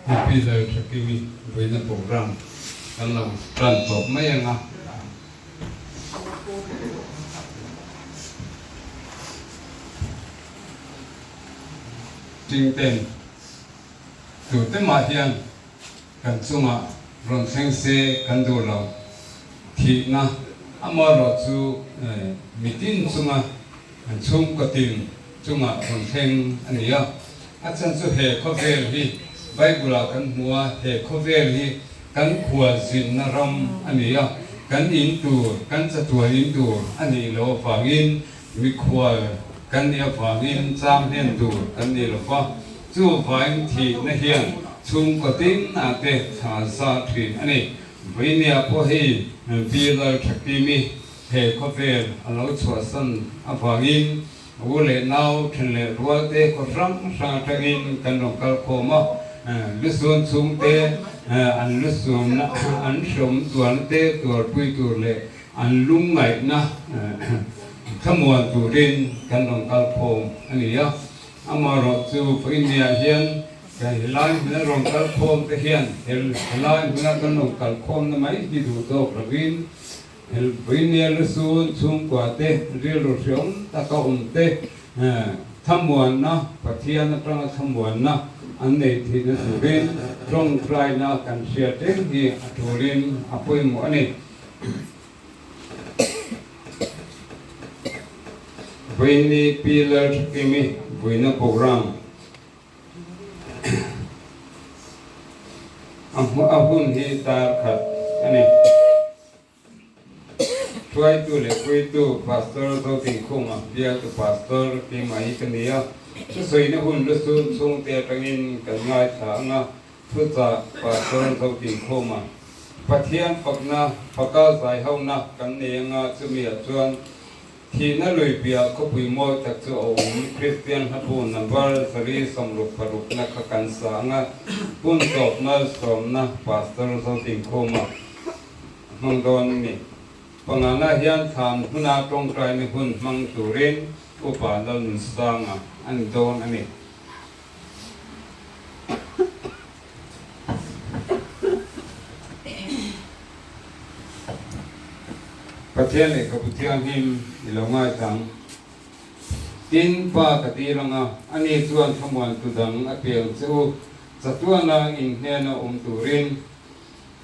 Happy Life Hakimi với nó program kan lòng tràn top mấy anh à chính tên chủ tên mà hiền kan sung à rong sinh se kan đồ lâu thì na amaro chu mitin sung à chung có tiền chung à rong sinh anh ấy à chân chu he có về đi Bible kan mua he có về đi kan khua zin na ram anh ấy à kan in tu kan sa tu in tu anh ấy lo phangin mi khua kan ia phangin cham hen tu kan ni lo fa chu phang thì na hiền chung có tin à te thà sa thrin anh ấy với nia po hi pi la thakti mi he có về alo chua san a phangin u le nau then le rual te ko ram sa thagin kan no kal ko ma lu sun chung te an lu sun an som tuan te tur pui tur le an lung ngai na khamuan turin kan no kal ko ani ya amaro chu India hian cái lai nó rong kal ko te hian lai nó kan no kal ko na mai hi du to pravin el India lu sun chung kwa te ril ro riong ta ka te khamuan na pathian na tang khamuan na anh này thì nó chủ bên trong trai na cần sửa đến thì chủ liên apoi một anh này với ni pillar kimi với nó program ahun hi ta khat anh này try to le quay to pastor to tin khung à bia to pastor ki mai cái này chứ soi nó hun lúc xuân xuân tiệt trăng cái ngày tháng na phước za pastor to tin khung mà phát hiện phật na phật ca giải hậu na cái này nga chú mi chuan thì nó lười bia có bùi môi thật sự ông Christian hát buồn nằm vào sari sòng lục paruk na các cảnh sáng na buồn sọp na sọm na pastor to tin khung mà mong don ni pangana hian tham huna tong trai ni hun mang turin upa dal sanga an don ani pathian le kaputhian him ilongai tang tin pa katiranga ani chuan thamuan tudang apel chu chatuana in hena turin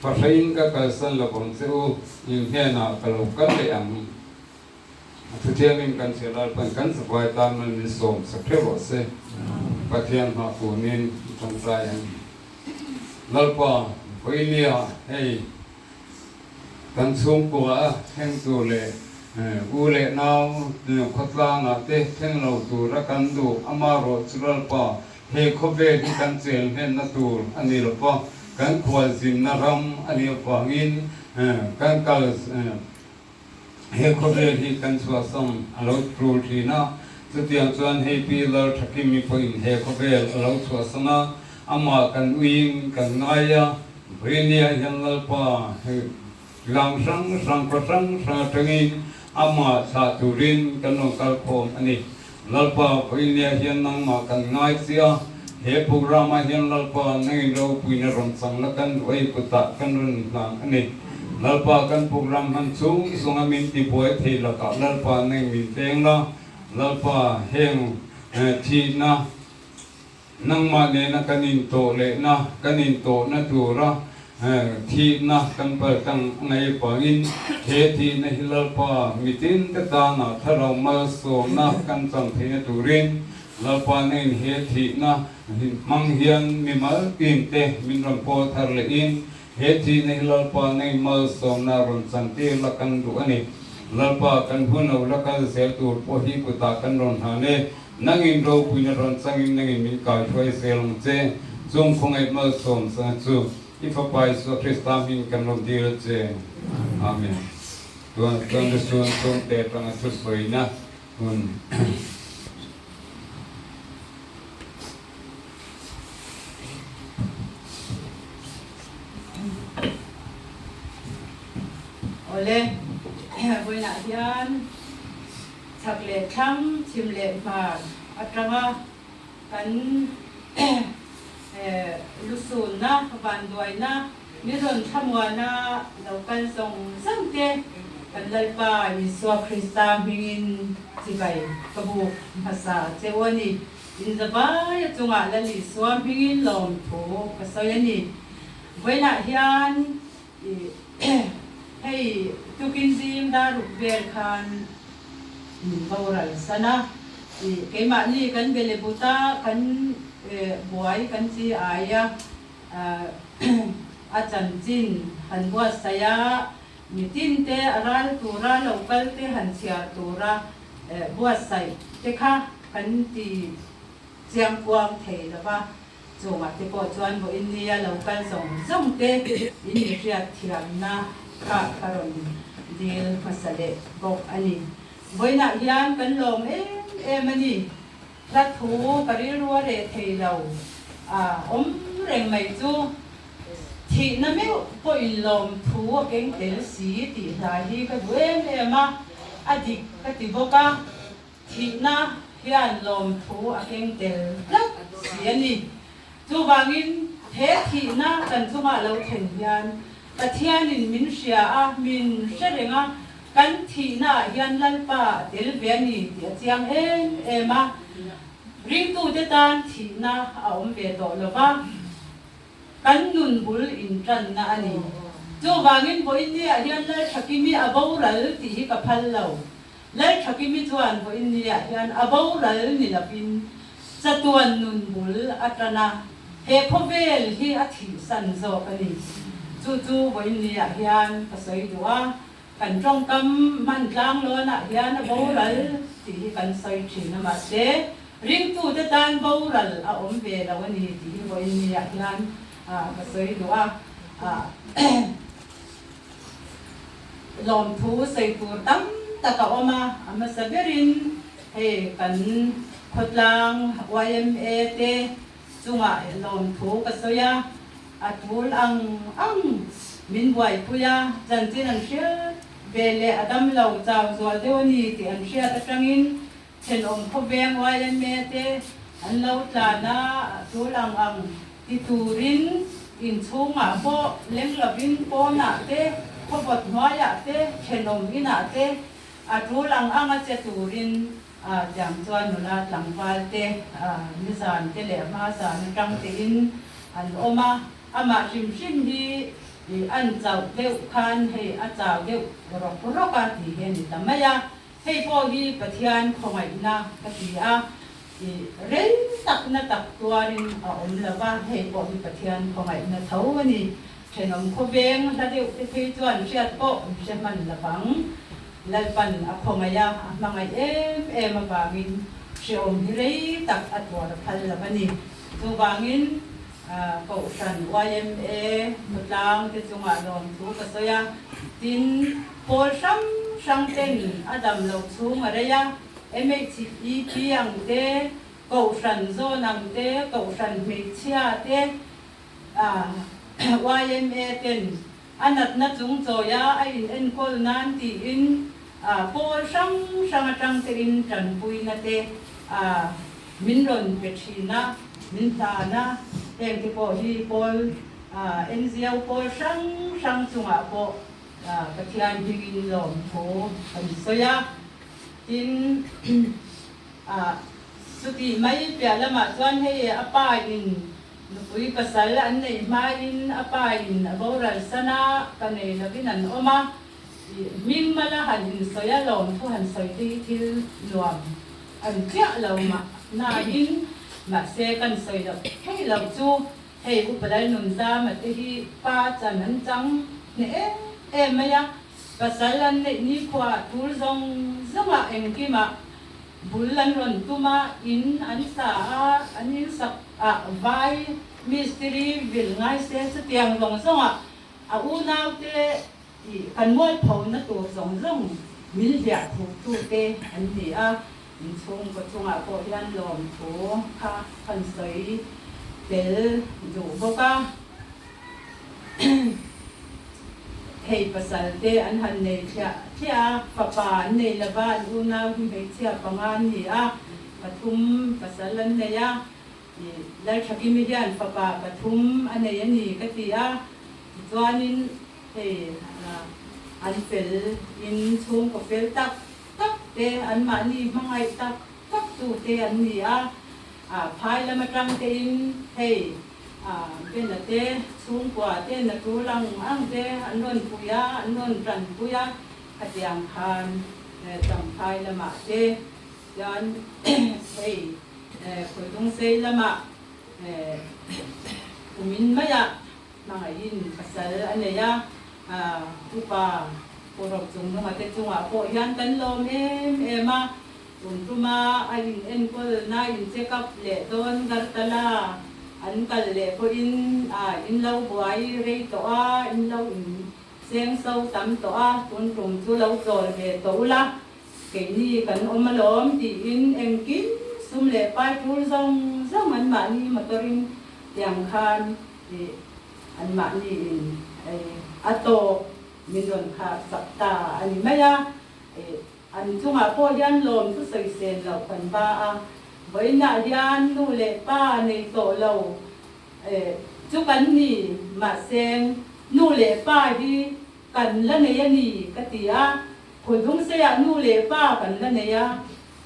Pashain ka kalsan la bom seu in hena kalau kan le ang thutiang in kan selal pan kan sabai tan man som sakrewo se pathian ha kunin trong sai ang lalpa poilia hey kan sum ko a heng tu le u le nau khotla na te theng lo tu ra kan du amaro chulpa he khobe di kan chel hen na tur ani lo pa kan khua zin na ram ani phangin kan kal he khobe hi kan chua som alo tru thi na chutiang chuan he pi lar thaki mi poin he khobe alo chua sana ama kan uing kan ngaya bhinia jangal pa he lang sang sa tangin ama sa turin kan no kal khom ani lalpa bhinia hian nang ma kan ngai sia he program hian lalpa nei ro puina rom sang la kan oi puta kan run lang ani lalpa kan program han chung isonga min ti poi the la ka lalpa nei min teng la lalpa heng thi na nang ma ne na kanin to le na kanin to na tu ra thi na kan pa tang ngai pa in he thi na lalpa mitin ta ta na tharau ma so na kan chang the turin lalpa nei he thi na mang hian mi mal tin te min ram po thar le in he thi nei lalpa nei mal so na ron chang te la kan du ani lalpa kan huno la kal sel tur po hi ku ta kan ron ha ne nangin ro puina ron changin nangin min ka thoi selong che zum khongai mal som sa chu ifa pai so Krista min kan ron dir che amen tuan tuan sun som te tang tu soina un Ole, vui nãy hiền, sạc lệ thăm, chim lệ mà, ở trong á, cắn, lúc sun na van duai na mi ron thamwa na local song samte kan lalpa Iswa Krista mingin sibai kabu hasa chewani in zabay chunga lali Iswa mingin lom tho kasayani voina hian hey tukin zim da rukbel khan baural sana keima ni kan belebuta kan buai kan si aya achan jin han bua saya mitin te aral tura local te han sia tura bua sai te kha kan ti chiang kwang thei la ba chunga te po chuan bo India local song te in ria thiam na ka karon dil masale bok ani voina hian kan lom em ani la thu kari ruwa re thei lo om reng mai chu thi na me po in lom thu keng tel si ti lai hi ka duem ema adik ka ti boka thi na hian lom thu a keng tel lak si ani chu wangin the thi na kan chunga lo then hian pathianin min sia a min serenga kan thi na hian lalpa tel veani ti chiang ema ring tu te tan thi na a om ve to lova kan nun bul in tran na ani chu wangin bo India hian lai thakimi aboral ti hi ka phal lo lai thakimi chuan bo India hian aboral ni lapin chatuan nun bul atana he phovel hi a thi san zo ani chu bo India hian pasoi duwa kan trong kam man tlang lo na hian aboral ti hi kan soi thin ma se ring tu te tan boral a om ve lo ani ti hi bo India hian pasoi duwa lom thu sei tur tam taka oma ama saberin he kan khotlang YMA te chunga lom thu kasoya atul ang min buai puya jantin an shia bele adam lau chaw zual dewani ti an shia tatangin chen om khobeng YMA te an lau tla na atul ang ti turin in chunga bo leng labin po na te khobot hwaya te chenom ina te atul ang a che turin jam chuan nula tlangwal te nisan te le ma san tang te in an oma ama sim hi an chau deu khan he a chau deu rok ka ti he ni tamaya he po hi pathian khongai na ka ti a ren tak na tak tuarin a om lava he po hi pathian khongai na thau ani chenom khobeng la deu te thei chuan siat po seman lapang lalpan a khongaya mangai em awangin siom hi rei tak atwar phal lavani chu wangin ko san YMA mutlang te chunga lom thu kasoya tin pol sang ten adam lo chung araya MHEP ang te ko san zo nang te ko san me chia te YMA ten anat na chung zoya ai en kol nan ti in pol sang atang te in tran pui na te min ron pechina min ta na tem ti po hi pol NGO pol sang chunga po pathian hingin lom tho kan soya tin suti mai pya lama chuan he apa in nupui pasal an nei ma in apa in aboral sana kanei labin an oma min mala han in soya lom thu han soi ti thil nuam an tia lo ma na in ma se kan soi lo hei lo chu hei upadal nun za ma te hi pa chan an chang ne maya pasal an nei ni khwa tur zong zonga engkima bulan ron tuma in an sa anin sak vai mystery vil ngai se tiang long zonga unau te kan moi phau na tur zong zong mil ya thu te an ni a in chung ko chunga ko hian lom thu kha kan soi tel du boka hei pasal te an han nei thia papa nei laba unau hi hei thia pangan ni a pathum pasal an nei a lai thaki mi hian papa pathum anei ani ka ti a chuanin an fel in chung ko fel tak tak te an ma ni mangai tak tak tu te an ni a phai lama tang te in bên là te chung qua te na tu lang ang te an non puya an non ran puya katiang khan tang phai lama te yan khoi tung sei lama kumin maya mga in pasal aneya upa porok chung nga te chung po yan kan lom ema untuma ayin enkol na in check up le don gartala an kal le ko in lau buai rei to a in lau in seng sâu tam to a tun tum chu lau chol ve to la ke ni kan omalom ti in engkin sum le pai thul zong zong an ma ni motorin yang khan an ma ni in ato minron kha sakta ani maya an chunga po yan lom tu sei sen lo kan ba a với nạ yan nu lệ pa này tổ lầu chú cắn nỉ mà xem nu lệ pa đi cắn lên này nỉ cái tía hồi thung xe nu lệ pa cắn lên này ya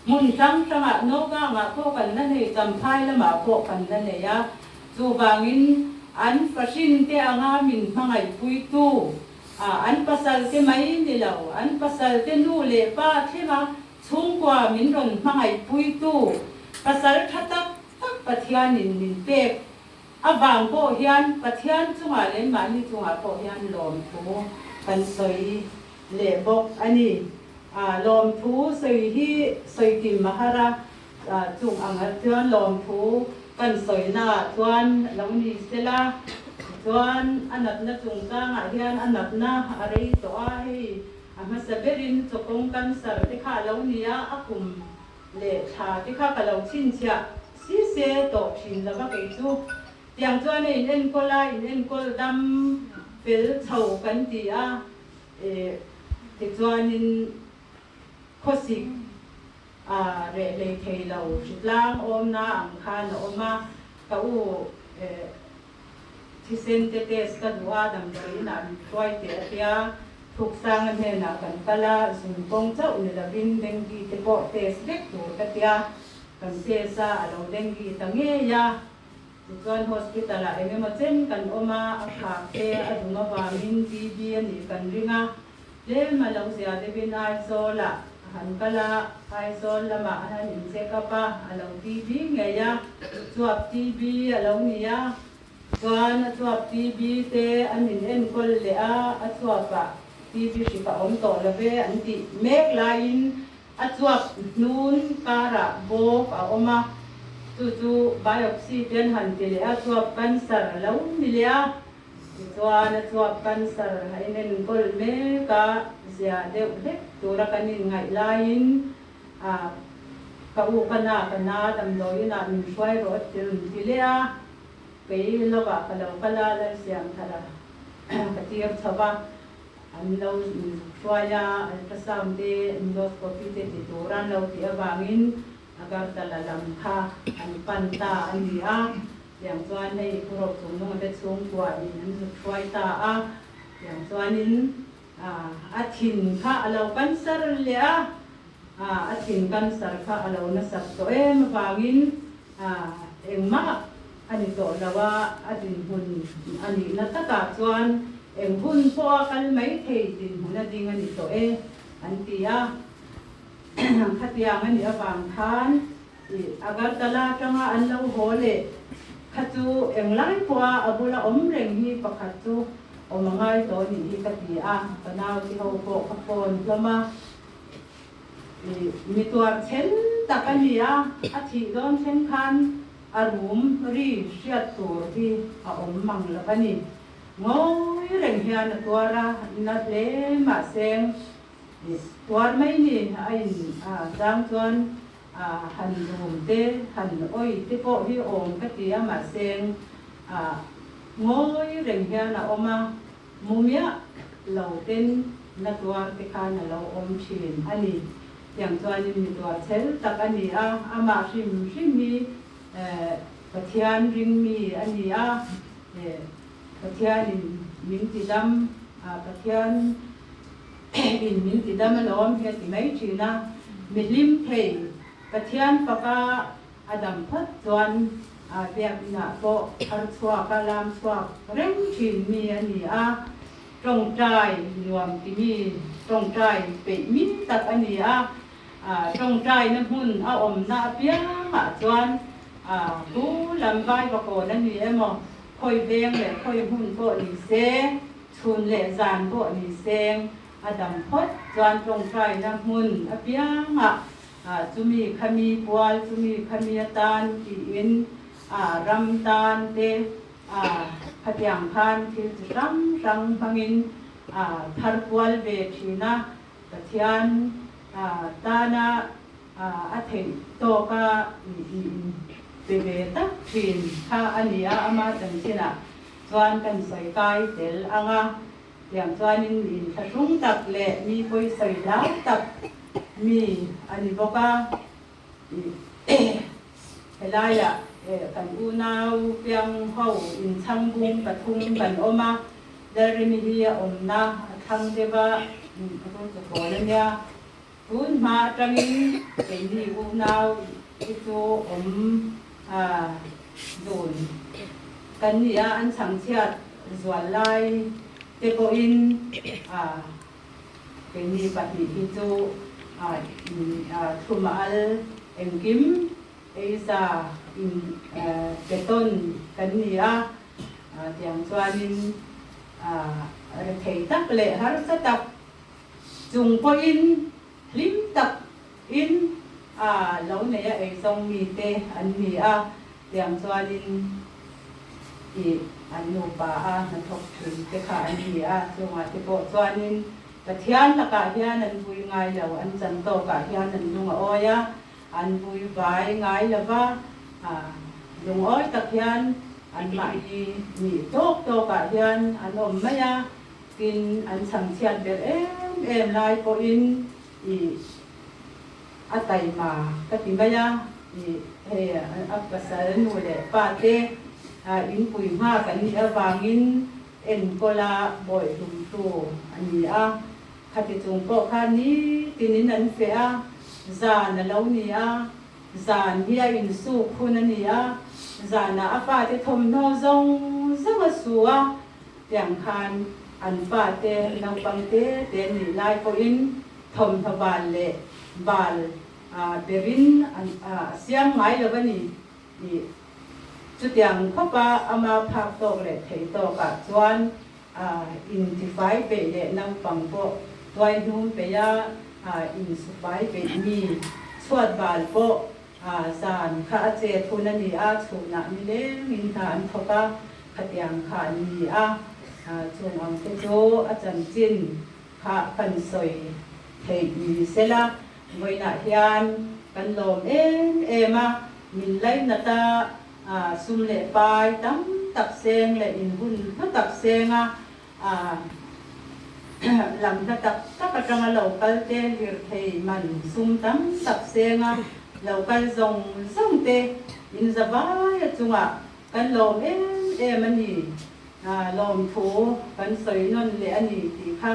mun trăng trăng ạ nô ga mà cô cắn lên này tầm phai là mà cô cắn lên này ya dù vangin an fashin te anga min mangai pui tu an pasal te mai ni lầu an pasal te nu lệ pa thế mà chung qua min ron mangai pui tu pasal thatak tak pathian in pek abang po hian pathian chunga le mani chunga po hian lom thu kan soi le bok ani lom thu soi hi soi tim mahara chung anga chuan lom thu kan soi na chuan lawni sela chuan anat na chung ka nga hian anat na arei to a hi ama saberin chokong kan sar te kha lawnia akum lệ thà cái khác cả lòng xin chạ xí xe tổ xin là bác ấy chú tiếng cho này nên cô la nên cô đâm về thầu cắn tì thì cho nên khó xịt để lấy thầy lầu xịt lang ôm na ăn khan ôm ma cậu thì sen tê tê ska đua đầm đấy là quay tê tê thuộc sang anh hẹn là cần kala dùng công cháu này là vin dengue thì bộ test đấy rồi cái tia cần test sa alo dengue tăng nghe ya Tuan hospital la em mà trên cần oma khạc te adunga vitamin TB ni cần ringa le mà lâu xia te bin isol la han kala isol la ma han in se kapa alo TB nghe ya chuap TB alo ni ya tuan chuap TB te anin en kol le chuap pa TB si pa om to la ve an ti mek lain chuap nun kara bo pa oma tu biopsy ten han tile chuap cancer lo milia chuan chuap cancer hainen kol me ka zia deuh hlek tura kanin ngai lain ka u kana dam loina min hruai ro tile pe lova kalo kala la siam thala ka tir thawa an lo hruaya ultrasound de endoscopy te turan lo ti awangin agar talalam kha an panta ania yang chuan hei purok chungnung te chung kwa in an hruai ta yang chuanin athin kha alo cancer le athin cancer kha alo na sak to wangin engma ani to lawa adin hun ani na taka chuan eng hun po kal mai thei din huna ding ani to an tia khatiang ani awang khan agar tala tanga an lo hole khatu englai kwa abula omreng hi pakhat chu omangai to ni ka ti panaw ti ho ko khapon lama mi tuar chen takani athi don chen khan arum ri riat tur ti mang la bani ngoi reng hian tuara na le ma seng tuar mai ni ai jang chuan han rum te han oi te po hi om ka ti ma seng ngoi reng hian oma mumia lo ten na tuar te khan lo om chin ani yang chuan ni tuar chel tak ani ama rim mi ประเทียนริงมีอันนี้ประเทียนมินติดำประเทียนอินมินติดำล้อมเฮียติไม่ชีนะมิลิมเพย์ประเทียนปากาอดัมพัดจวนเบียบินาโกอัลสวากาลามสวากเร่งชีมีอันนี้ตรงใจรวมที่มีตรงใจเป็นมินตักอันนี้ตรงใจน้ำหุ่นอมนาเปียจวนผู้ลำไส้ประโกนั่นนี่มอคอยเบงเลยคอยหุ่นโบนีเซชุนเลยจานโบนีเซงอดัมพดจวนตรงใจน้ำหุ่นเปียจุมีขมีปวลจุมีขมีตานกีอินรำตานเตขัดยังคันที่จะรำรังพังินทาร์ปวลเวทีนะตะเทียนตานาอาทิตย์โตกาเบเบตักชินข้าอันนี้อามาจังสินะจวนกันใส่กายเตลอย่างจวนนินทรุ่งตักเละมีปุยใส่ดาวตักมีอันนี้บอกว่าเฮลายกันอูนาวเปียงเฮาอินชังบุงปะทุงกันอมาเดริมิเฮียอมนาทังเดบะก็จะขอเนียทุนมาจังอินเป็นที่อูนาวอิโตอมโดนกันเนี่ยอันสังเชียดส่วนลายเตโกอินเป็นที่ปฏิอิโตทุมาลเอ็งกิมเอซาอินเจต้นกันเนี่ยอย่างส่วนนินเทตักเละฮาร์สตักจุงพออินลิมตักอินแล้วเนี่ยไอ้ทรงมีเตอันนี้อย่างส่วนนินอีอันนูปานันทบถึงเตขาอันนี้จงที่โบส่วนนินกะเทียนละกะเทียนนั่นบุยไงแล้วอันจันโตกะเทียนนั่นลุงอ้อยอันบุยใบไงแล้วว่าลุงอ้อยตะเทียนอันใหม่มีโตกะเทียนอันอมไม่กินอันสังเชียนเบลเอ็มลายโปอินอีอัตัยมากะติมายอีเฮอัปปะสารนูเลปาเตอินปุยมากันนี่วางินเอ็นโกลาบ่อยลุงโตอันนี้ขัดจงโปคันนี้ทีนี้นั่นเฟียจานแล้วนี่จานเฮียอินสูคุณนี่จานอาป้าที่ทมโนซงซังสัวอย่างคันอันป้าเตนังปังเตเตนี่ไล่ก็อินทมทบาลเละบาลเบรินอันเสียงไม้แล้วนี่จุดอย่างเข้าไปเอามาพักโตเลยเทโตกับจวนอินทิไฟเปเละนังปังโปตัวนุ่มเปียอินสุไฟเป็นมีสวดบาลโปสารข้าเจทุนันนี่ชุนักมิเลมินทานทกะขัดยังขานีจงอังเตโจอาจารย์จินข้าพันสวยเทยีเสละไว้นาฮิยันกันลมเอมามินไลนาตาซุมเละปายตั้มตับเซงเละอินหุ่นก็ตับเซงลำตับตักจังเราคัลเตลิร์เทมันซุมตั้มตับเซงเราคัลซงเตอินสบายจุงกันลมมันนี่ลมถูกันสวยนนเละอันนี้ที่ข้า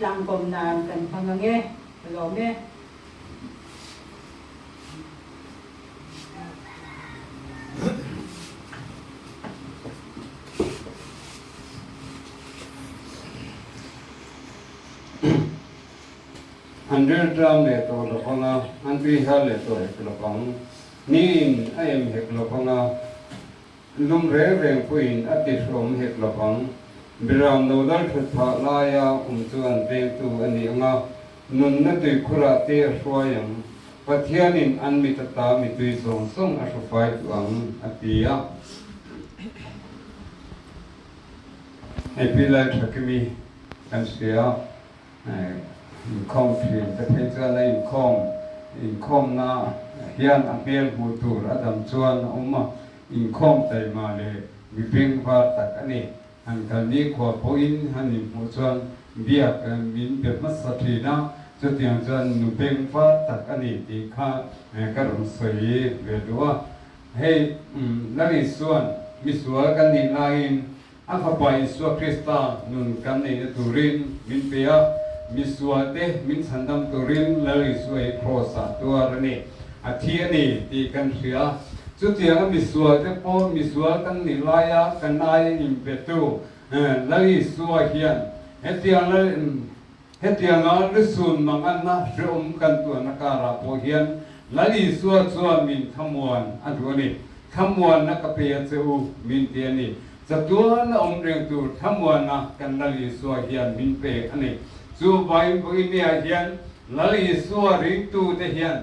หลังกลมนานกันพังเงี้ยลมอันเรื่องรำเลยตัวละพังอันพิหารเลยตัวเอกละพังนี่ไอ้เอกละพังลุมเร่งพูอินอติสมเอกละพังบิรามโนดัลทุตาลายาจวนเต็งตัวอันนี้นุนนัตุคุระเตะสวยังปัทยานินอันมิตตามิตุยส่งอสุไฟตัวอติยาให้พิลาทักมีกันเสียคอมพิวแต่เพื่อนในคอมน่ะเฮียนอันเปียบูตูระดับจวนมาคอมไตมาเลยวิเพ่งฟ้าตักอันนี้อันกันนี้ขวบพูอินฮันนี่ผู้จวนเบียกมินเบียมัสถีนะจุดอย่างจวนนุเพ่งฟ้าตักอันนี้ที่ข้ากระดุมสวยเวดัว ให้นักส่วนมิสวากันนิลายอาคาไปสวคริสตานุนกันในตุรินมินเปียมิสวาเตมินสันดัมตุรินลลิสวยโครสาตัวนี้อาทิตย์นี้ที่กันเสียจุดที่มิสวาเตพอมิสวากันนิลายกันนายอิมเปตูลลิสวาเฮียนเฮติยังลิสุนมังอันนะเชื่อมกันตัวนักการาโพเฮียนลลิสวาชัวมินขมวนอันตัวนี้ขมวนนักเปียเจ้ามินเตียนี่จะตัวน่ะเรื่องตัวขมวนนะกันลลิสวาเฮียนมินเปอันนี้จูบายบุญเนี่ยเฮียนลลิสวาริตูเตเฮียน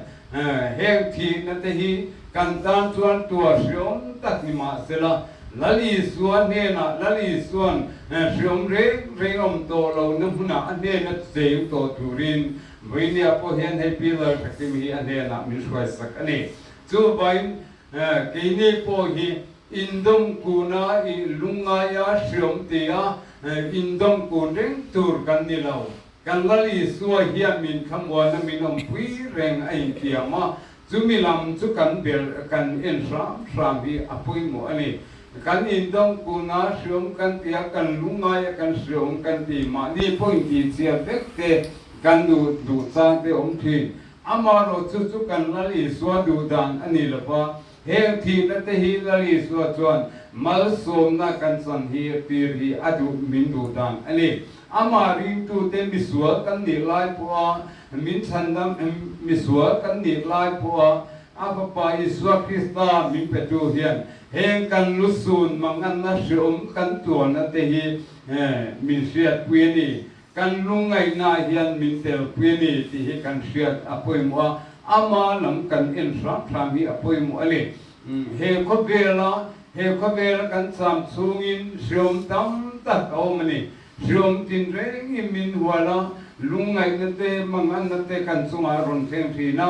เฮงทีนั่นเตฮีกันตามชวนตัวเชื่อมตัดนิมาเสละลลิสวาเนี่ยนะลลิสวาเชื่อมเรื่องโตเราเนี่ยหุ่นอันเนี่ยนัดเสียงโตทุรินวิญญาณพอเห็นให้พิลาสักทีมีอันเนี่ยนะมิช่วยสักอันนี้จูบายกินีพอฮีอินดงกูนาอิลุงอายาเชื่อมเตียอินดงกูเร่งตูร์กันนี่เรากันลลิสวาเฮียมินคำวันมินอมพุยเร่งไอเตียมาจุมิลำจุกันเบลกันเอ็นสามฮีอพุยโมอันนี้กันอินดงกูนาเชื่อมกันเตียกันลุงอายากันเชื่อมกันตีมานี่พอยที่เสียเด็กเตกันดูซาเตอมทีอามาโรจุกันลลิสวาดูดังอันนี้ละพะเฮงทีนั่นเตฮีลลิสวาจวนมัลสมนักันสันฮีปีร์ฮีอดูมินดูดังอันนี้อามาริงตูเตมิสวากันนี่ไลพัวมินชันดัมมิสวากันนี่ไลพัวอาภปายสวาคริสตามินเปตูเฮียนเฮงกันลุสุนมังอันนัชอมกันตัวนั่นเตฮีมินเสียดเวียนีกันลุงไงนาเฮียนมินเตลเวียนีที่เฮกันเสียดอภัยมัวอามาหลังกันเอ็นสามฮีอภัยมัวเลยเฮคบเวลกันสามสูงินเชื่อมตั้มตะเอามันนี่เชื่อมจินเร่งมินหัวละลุงไงนั่นเตมังอันนั่นเตกันสุมารอนเซมทีนะ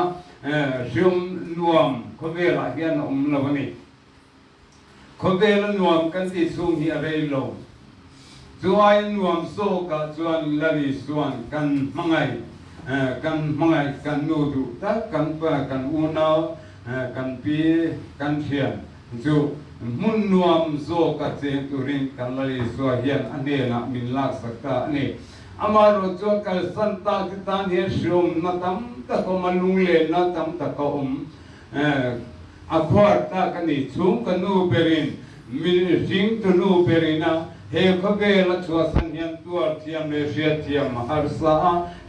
เชื่อมนวมคบเวลเฮียนอมละวันนี้คบเวลนวมกันที่สูงฮีอะไรลงจวนนวมโซกะจวนลลิสวนกันมังไงกันนูดูตักกันปะกันอูนาวกันปีกันเชียนจูมุนนวมโซกะเจตุรินกันลลิสวเฮียนอันเดนะมินลักสักตานี่อามาโรจกัลสันตากิตานเฮชุมนาตัมตะกมันลุงเลนาตัมตะกอาควาตากันนี่ชุมกันนูเปรินมิสิงตุนูเปรินะเฮคเบลชัวสัญญาตัวเทียมเลเชียเทียมฮาร์ซา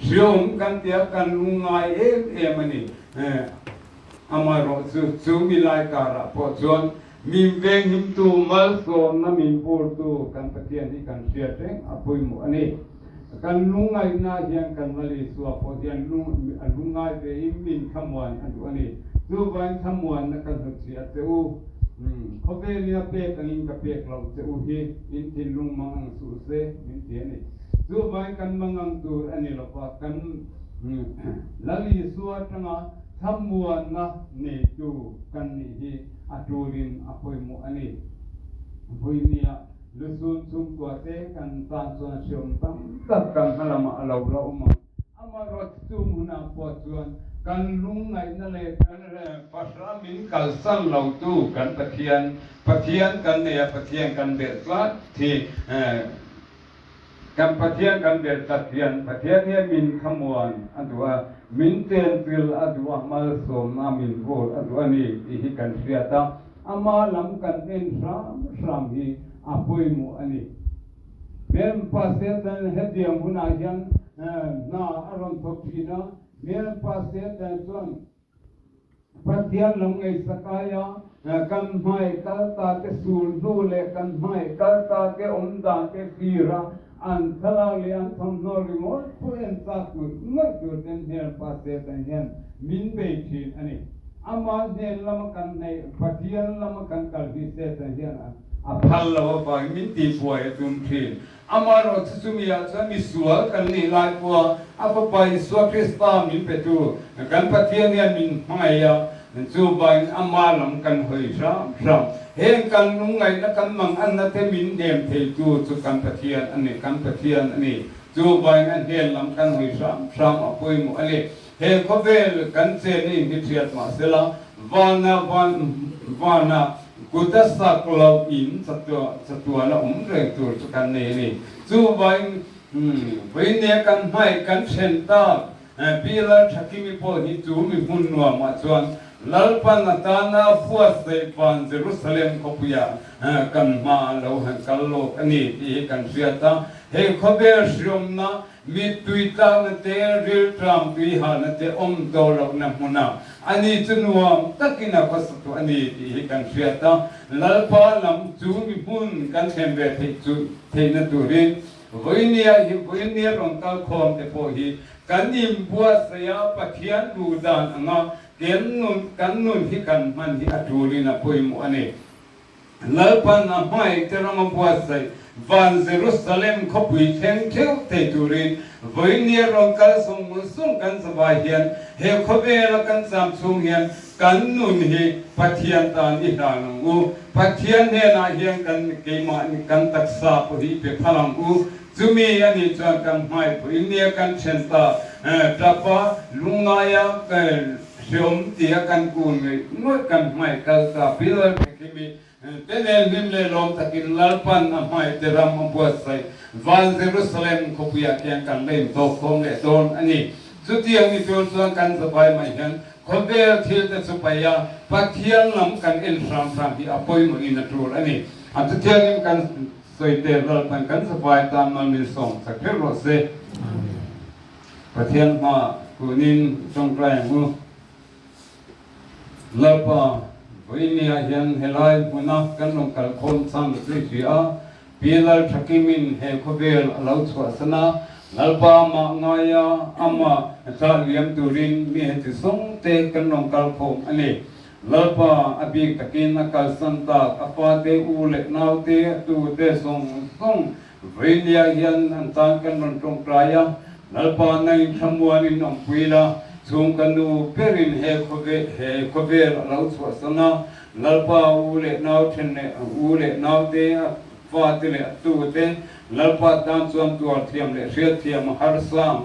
ชุมกันเตียกันลุงไอมันนี่อามาโรจูมิลายการะพอจวนมีเวงหิมตูมัลโซนามินปูตูกันปะเทียนที่กันเชียเต็งอภัยมุอันนี้กันลุงไงนาเฮียงกันมาลีสัวพอเทียนลุงไงเวหิมินขมวันอันนี้ดูวันขมวันนักการเชียเจ้าเขาเวลียเปกันอินกับเปกเราเจ้าฮีอินทิลุงมังสุเซมินเทียนี่ดูวันกันมังตูอันนี้เราพากันลลีสัวจังทำมัวนะนี่ดูกันนี่อาจูรินอภัยมุอันนี้ภัยเนี่ยลุสุนซุมตัวเตกันตานส่วนเชื่อมตั้มตัดกันพลังมาเรามาอามารถซุมหุนาปวดส่วนกันลุงไงนั่นเลยกันภาษามินกัลสันเราตู้กันปะเทียนกันเนี่ยปะเทียนกันเบ็ดลัดที่กันปะเทียนกันเบ็ดตัดเทียนปะเทียนเนี่ยมินขมวนอันตัวมินเตียนฟิลอันตัวมาสมนามินโกอันตัวนี้ที่กันเสียตั้งอามาลำกันเอ็นสามที่อภัยมุอันนี้เป็นภาษาดันเฮดียมุนายันน่าอารมณ์ทุกทีนะเป็นภาษาดันส่วนปะเทียนลงไอสกายะกันไม่กัลตาเกสูลดูเลกันไม่กัลตาเกอมดาเกฟีระอันทลาเลียนทำนอริมอลผู้เอ็นสักคนไม่จุดเด่นเฮียนภาษาดันเฮียนมินเบชินอันนี้อามาเดินลำกันในปะเทียนลำกันกัลวิเศษดันเฮียนอาพัลลาวปามินตีป่วยตุมทีอามาเราจะมีอาจจะมีสัวกันนี่ลายปัวอาภปายสัวคริสตามินเปตูกันปะเทียนเนี่ยมินไม่ยาจูบายอามาลำกันหอยซ้ำเฮงกันนุ่งไงนักกันมังอันนั้นเทมินเดมเทจูจุกันปะเทียนอันนี้กันปะเทียนอันนี้จูบายอันเฮงลำกันหอยซ้ำอภัยมุอันนี้เฮงเขาเวลกันเซนี่ที่เทียดมาเสละวัน ว่านะกุตสักเราอินสัตว์ละเรื่องตัวกันนี่จู่ไว้วันนี้กันให้กันเช่นตาปีละชักมีพอที่จู่มีหุ่นนัวมาชวนลัลปันตานาพัวเซปันเยรูซาเล็มขบุยากันมาเรากันโลกนี้ที่กันเสียตาเฮ้ขบเชมนะมีตุยตานเตอริลทรัมตุยหานเตอมโตลกนักมุนาอันนี้จนว่าตักินาพัสตุอันนี้ที่กันเสียตาลัลปาลำจู่มีหุ่นกันเช่นเวทีจู่เทนตุรินวันนี้รองเท้าคอมเตโพฮีกันยิมบัวสยาปะเทียนดูดานงากันนุนที่กันมันที่อัตุรินะพุยมุอันนี้ลัลปันอาไม่เจริญบัวใส่วันเยรูซาเล็มขบุยเทงเที่ยวเตตุรินวันนี้รองการส่งกันสบายเฮียนเฮขบเวลกันสามส่งเฮียนกันนุนฮีปะเทียนตานอิหานังอูปะเทียนเฮนาเฮียนกันเกมากันตักษาพุยเปพลังอูจุมีอันนี้จวนกันไม่พุยเนี่ยกันเช่นตาจับปะลุงนายกันชมเตียกันกูนี่งดกันไม่กันตาพิลกิมีเตเนลิมเลลมตะกินลัลปันไม่เตรามบัวใส่วันเยรูซาเล็มขบุยาเกียงกันเล่มโตคงเลโดนอันนี้จุดที่ยังมีตัวส่วนกันสบายไม่เห็นขบเวทีแต่สุปยาปักเทียนลำกันเอ็นฟรามที่อภัยมืออินทรูอันนี้อันจุดที่ยังกันสวยเตลัลปันกันสบายตามมันมีส่งสักเท่าไรเสประเทียนมากุนินจงแกล้งมือลัลปาวันนี้เห็นเฮลัยมุนักกันลงกันคนซ้ำสิเสียปีลัลชักิมินเฮขบเวลลาวสวาสนาลัลปามางายาอามาชาเลียมตุรินมีเหตุสงเตกันลงกันพงอันนี้ลัลปาอภิตะกินนักสันตาอปาเตอูเลนาวเตตูเตสงวันนี้เห็นอันต่างกันลงตรงกลายลัลปาในขมวนินอมพุยลาส่งกันดูเปรินเฮขบเวลลาวสวาสนาลัลปาอูเลนาวเทนเนอูเลนาวเตฟาติเลตูเตลัลปาตามส่วนตัวเทียมเลเสียเทียมฮาร์ซัง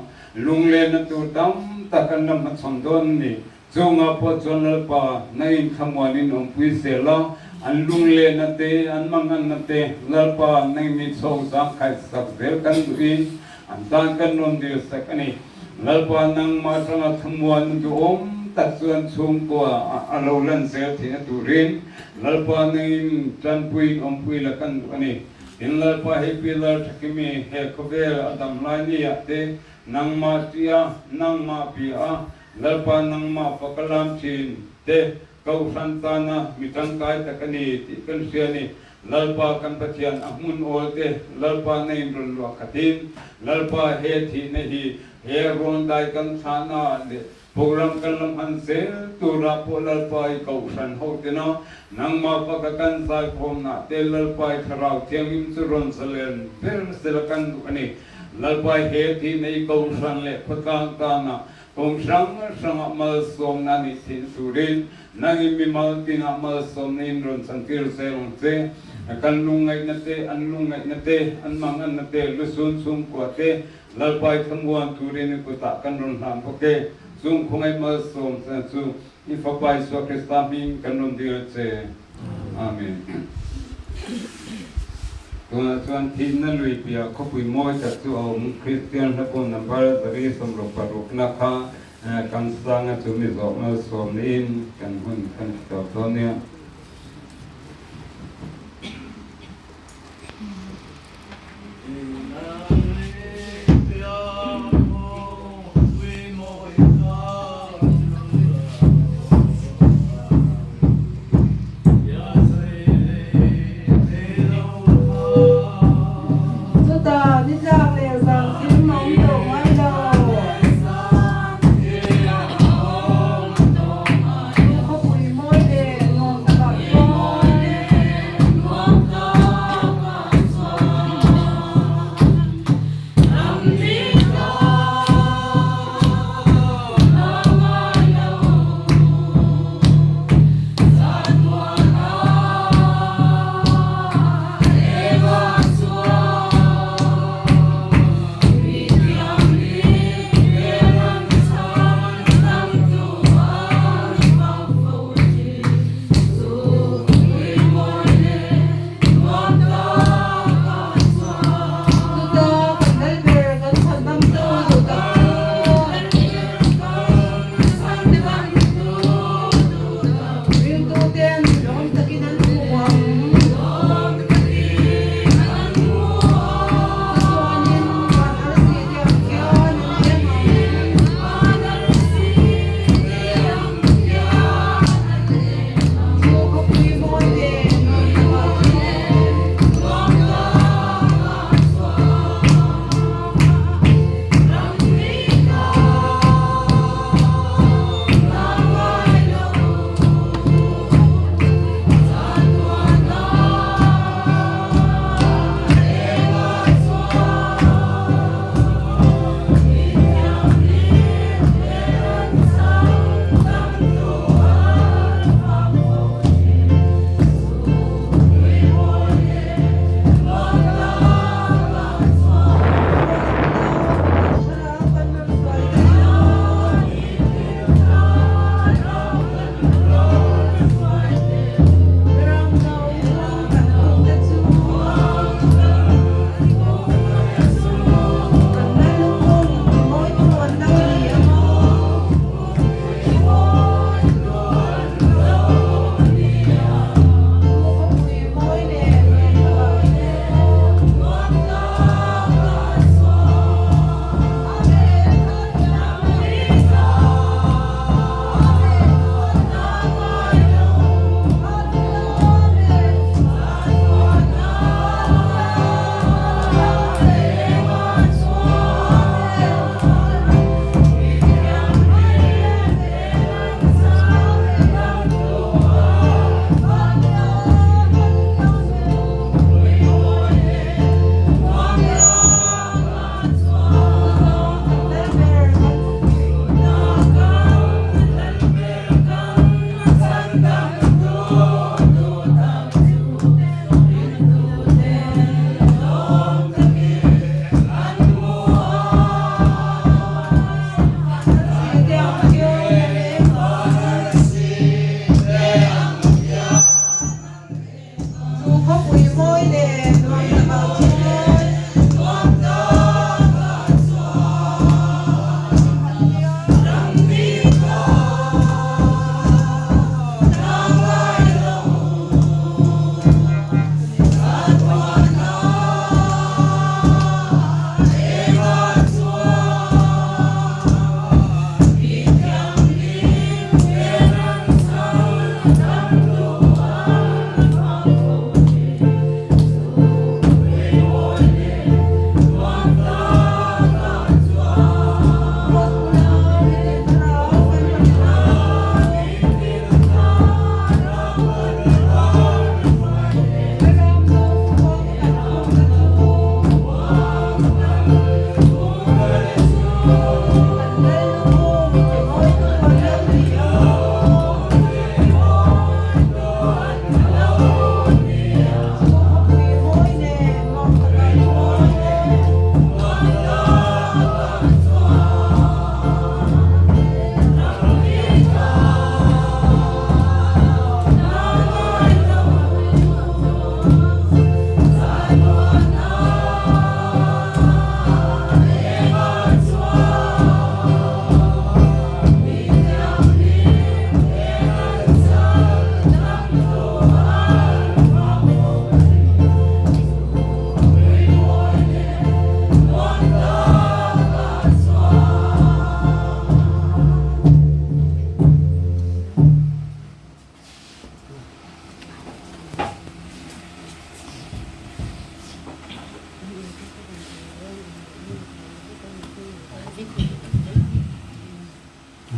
ลุงเลนตัวดำตะกันนำมันสมดุลนี่จงอาพจนลัลปาในขมวนินอมพุยเสลาอันลุงเลนเตอันมังอันเตลัลปาในมิโซสังไคสักเดลกันดูอินอันต่างกันนนเดียวสักนี่ลัลปานังมาทางขมวนดูอมตัดส่วนสูงกว่าอารมณ์เล่นเสียที่ตุรินลัลปาในจันพุยอมพุยละกันดูอันนี้อินลัลปาเฮปิลาทักมีเฮขบเวลอดัมลานียเตนังมาเตียนังมาปีอาลัลปานังมาปกลามชินเตเขาสันตานะมิตังกายตะกันนี้ที่กันเสียนี่ลัลปากันปะเทียนอามุนโอเตลัลปาในรุนลวกตินลัลปาเฮทีเนฮีเฮรอนได้กันฐานะเดโปรแกรมกันลำพันเซลตุราโพลัลปายเขาสันโฮเตนะนังมาปะกันสายพรมนะเตลัลปายทราวเทียงอิมสุรนเสเลนเปรเสลกันอันนี้ลัลปายเฮทีในเขาสันเลพกังตานะคงสังมาสมนันิสินสุรินนังมีมาตินามาสมนินรนสังกิรเซลงเซกันลุงไงนั่นเตอันลุงไงนั่นเตอันมังอันนั่นเตลุสุนสุงกว่าเตลัลปายทั้งวันตุรินกุตะกันรนหามโอเคซุงคงไงมาสมสันซุอีฟ้าไปสวคริสตามิงกันรนเดียเซอาเมนตัวส่วนที่นั่นลุยเปียขบุยมอยจากตัวคริสเตียนและคนนับว่าจะได้สมรบปรุกนะคะกันสร้างจุดนี้สองมาสมนินกันหุ่นกันต่อตัวเนี่ย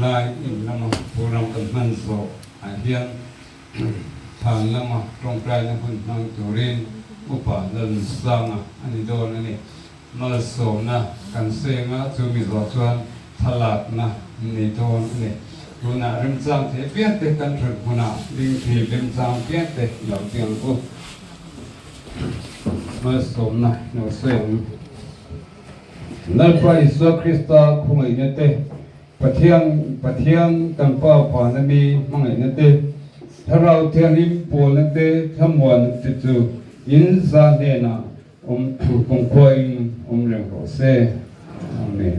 ลายอินละมาปูรำกันมันโซอาเฮียงทางละมาตรงกลางนะคุณนางจุรินอุปาเดินสร้างอันนี้โดนอันนี้มาโซนะกันเซงะจูมิโซชวนทลาดนะนี่โดนอันนี้ดูนะริมจางเทเปียเตกันถึงคุณะลิงทีริมจางเปียเตเหล่าเตียงกูมาโซนะโนเซงนับพระอิสคริสต์คงไอเนเตปะเทียงกันป้าผ่านมีมังไอเนเตถ้าเราเทียนิมปูนเตทั้งมวลติดจูอินซาเดนะคงคอยเรื่องโรเซอาเมน